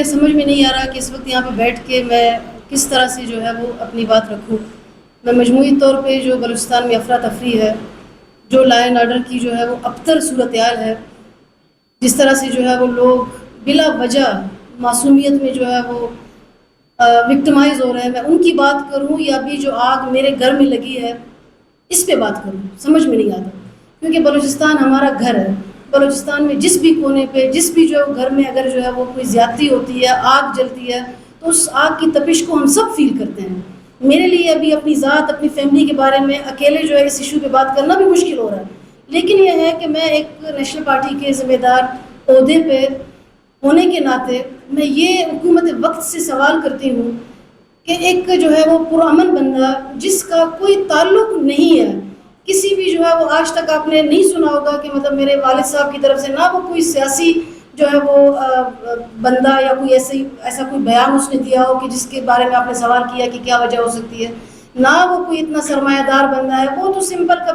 مجھے سمجھ میں نہیں آ رہا کہ اس وقت یہاں پہ بیٹھ کے میں کس طرح سے جو ہے وہ اپنی بات رکھوں. میں مجموعی طور پہ جو بلوچستان میں افراتفری ہے، جو لا اینڈ آرڈر کی جو ہے وہ ابتر صورتحال ہے، جس طرح سے جو ہے وہ لوگ بلا وجہ معصومیت میں جو ہے وہ وکٹمائز ہو رہے ہیں، میں ان کی بات کروں یا بھی جو آگ میرے گھر میں لگی ہے اس پہ بات کروں، سمجھ میں نہیں آتا. کیونکہ بلوچستان ہمارا گھر ہے. بلوچستان میں جس بھی کونے پہ، جس بھی جو گھر میں اگر جو ہے وہ کوئی زیادتی ہوتی ہے، آگ جلتی ہے، تو اس آگ کی تپش کو ہم سب فیل کرتے ہیں. میرے لیے ابھی اپنی ذات، اپنی فیملی کے بارے میں اکیلے جو ہے اس ایشو پہ بات کرنا بھی مشکل ہو رہا ہے. لیکن یہ ہے کہ میں ایک نیشنل پارٹی کے ذمہ دار عہدے پہ ہونے کے ناطے میں یہ حکومت وقت سے سوال کرتی ہوں کہ ایک جو ہے وہ پرامن بندہ جس کا کوئی تعلق نہیں ہے کسی بھی جو ہے وہ، آج تک آپ نے نہیں سنا ہوگا کہ مطلب میرے والد صاحب کی طرف سے نہ وہ کوئی سیاسی جو ہے وہ بندہ یا کوئی ایسا کوئی بیان اس نے دیا ہو کہ جس کے بارے میں آپ نے سوال کیا کہ کیا وجہ ہو سکتی ہے، نہ وہ کوئی اتنا سرمایہ دار بندہ ہے، وہ تو سمپل